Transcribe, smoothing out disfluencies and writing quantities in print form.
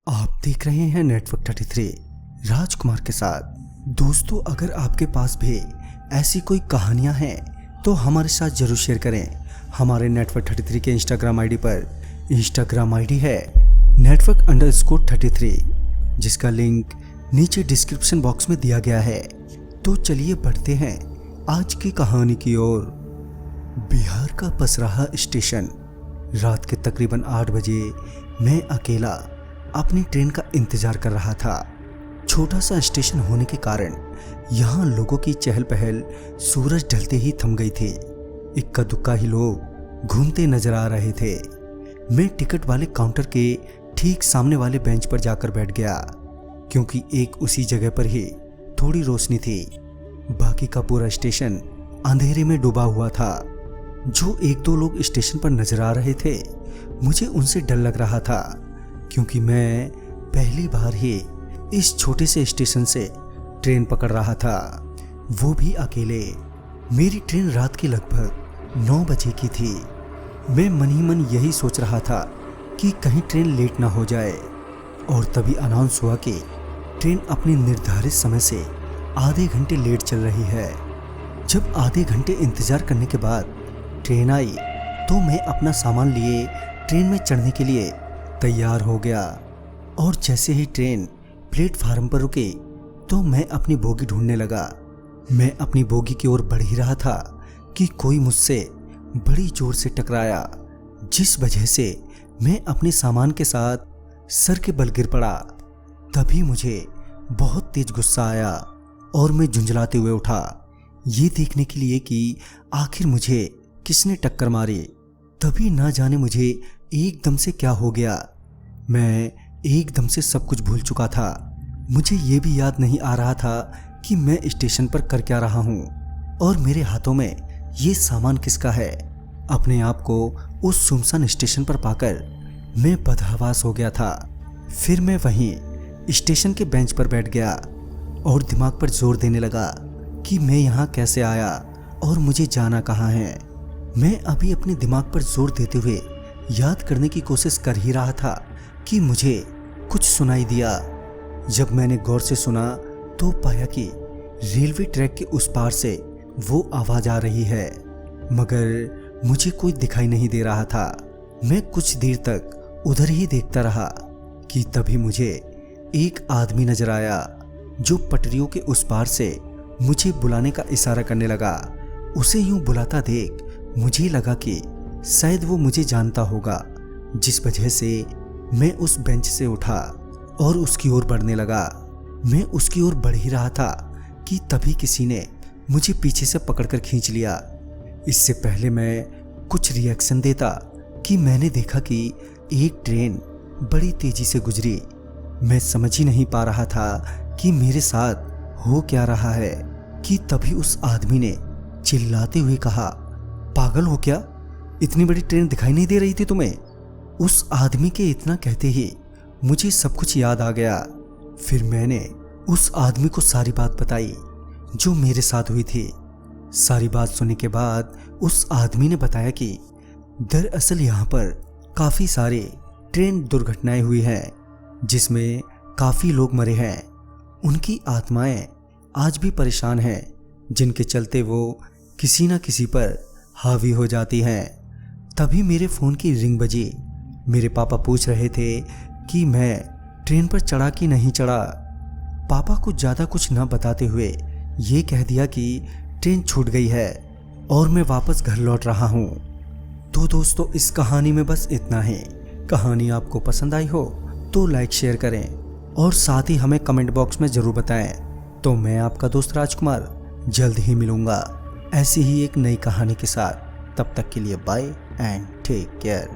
आप देख रहे हैं नेटवर्क 33 राजकुमार के साथ। दोस्तों, अगर आपके पास भी ऐसी कोई कहानियां हैं तो हमारे साथ जरूर शेयर करें। हमारे नेटवर्क 33 के इंस्टाग्राम आईडी पर इंस्टाग्राम आईडी है network_33, जिसका लिंक नीचे डिस्क्रिप्शन बॉक्स में दिया गया है। तो चलिए बढ़ते हैं आज की कहानी की ओर। बिहार का पसराहा स्टेशन। रात के तकरीबन 8 बजे मैं अकेला अपनी ट्रेन का इंतजार कर रहा था। छोटा सा स्टेशन होने के कारण यहाँ लोगों की चहल पहल सूरज ढलते ही थम गई थी। इक्का दुक्का ही लोग घूमते नजर आ रहे थे। मैं टिकट वाले काउंटर के ठीक सामने वाले बेंच पर जाकर बैठ गया, क्योंकि एक उसी जगह पर ही थोड़ी रोशनी थी। बाकी का पूरा स्टेशन अंधेरे में डूबा हुआ था। जो एक दो लोग स्टेशन पर नजर आ रहे थे, मुझे उनसे डर लग रहा था, क्योंकि मैं पहली बार ही इस छोटे से स्टेशन से ट्रेन पकड़ रहा था, वो भी अकेले। मेरी ट्रेन रात के लगभग 9 बजे की थी। मैं मन ही मन यही सोच रहा था कि कहीं ट्रेन लेट ना हो जाए। और तभी अनाउंस हुआ कि ट्रेन अपने निर्धारित समय से आधे घंटे लेट चल रही है। जब आधे घंटे इंतजार करने के बाद ट्रेन आई तो मैं अपना सामान लिए ट्रेन में चढ़ने के लिए तैयार हो गया। और जैसे ही ट्रेन प्लेटफार्म पर रुकी तो मैं अपनी बोगी ढूंढने लगा। मैं अपनी बोगी की ओर बढ़ ही रहा था कि कोई मुझसे बड़ी जोर से टकराया, जिस वजह से मैं अपने सामान के साथ सर के बल गिर पड़ा। तभी मुझे बहुत तेज गुस्सा आया और मैं झुंझलाते हुए उठा, ये देखने के लिए कि आखिर मुझे किसने टक्कर मारी। तभी ना जाने मुझे एकदम से क्या हो गया। मैं एकदम से सब कुछ भूल चुका था। मुझे ये भी याद नहीं आ रहा था कि मैं स्टेशन पर कर क्या रहा हूँ और मेरे हाथों में ये सामान किसका है। अपने आप को उस सुनसान स्टेशन पर पाकर मैं बदहवास हो गया था। फिर मैं वहीं स्टेशन के बेंच पर बैठ गया और दिमाग पर जोर देने लगा कि मैं यहाँ कैसे आया और मुझे जाना कहाँ है। मैं अभी अपने दिमाग पर जोर देते हुए याद करने की कोशिश कर ही रहा था कि मुझे कुछ सुनाई दिया। जब मैंने गौर से सुना तो पाया कि रेलवे ट्रैक के उस पार से वो आवाज आ रही है, मगर मुझे कोई दिखाई नहीं दे रहा था। मैं कुछ देर तक उधर ही देखता रहा कि तभी मुझे एक आदमी नजर आया, जो पटरियों के उस पार से मुझे बुलाने का इशारा करने लगा। उसे यूं बुलाता देख मुझे लगा कि शायद वो मुझे जानता होगा, जिस वजह से मैं उस बेंच से उठा और उसकी ओर बढ़ने लगा। मैं उसकी ओर बढ़ ही रहा था कि तभी किसी ने मुझे पीछे से पकड़कर खींच लिया। इससे पहले मैं कुछ रिएक्शन देता कि मैंने देखा कि एक ट्रेन बड़ी तेजी से गुजरी। मैं समझ ही नहीं पा रहा था कि मेरे साथ हो क्या रहा है कि तभी उस आदमी ने चिल्लाते हुए कहा, पागल हो क्या? इतनी बड़ी ट्रेन दिखाई नहीं दे रही थी तुम्हें? उस आदमी के इतना कहते ही मुझे सब कुछ याद आ गया। फिर मैंने उस आदमी को सारी बात बताई जो मेरे साथ हुई थी। सारी बात सुनने के बाद उस आदमी ने बताया कि दरअसल यहाँ पर काफ़ी सारे ट्रेन दुर्घटनाएं हुई हैं, जिसमें काफ़ी लोग मरे हैं। उनकी आत्माएं आज भी परेशान हैं, जिनके चलते वो किसी न किसी पर हावी हो जाती हैं। तभी मेरे फ़ोन की रिंग बजी। मेरे पापा पूछ रहे थे कि मैं ट्रेन पर चढ़ा कि नहीं चढ़ा। पापा को ज़्यादा कुछ न बताते हुए ये कह दिया कि ट्रेन छूट गई है और मैं वापस घर लौट रहा हूँ। तो दोस्तों, इस कहानी में बस इतना ही। कहानी आपको पसंद आई हो तो लाइक शेयर करें और साथ ही हमें कमेंट बॉक्स में ज़रूर बताएं। तो मैं आपका दोस्त राजकुमार जल्द ही मिलूँगा ऐसी ही एक नई कहानी के साथ। तब तक के लिए बाय एंड टेक केयर।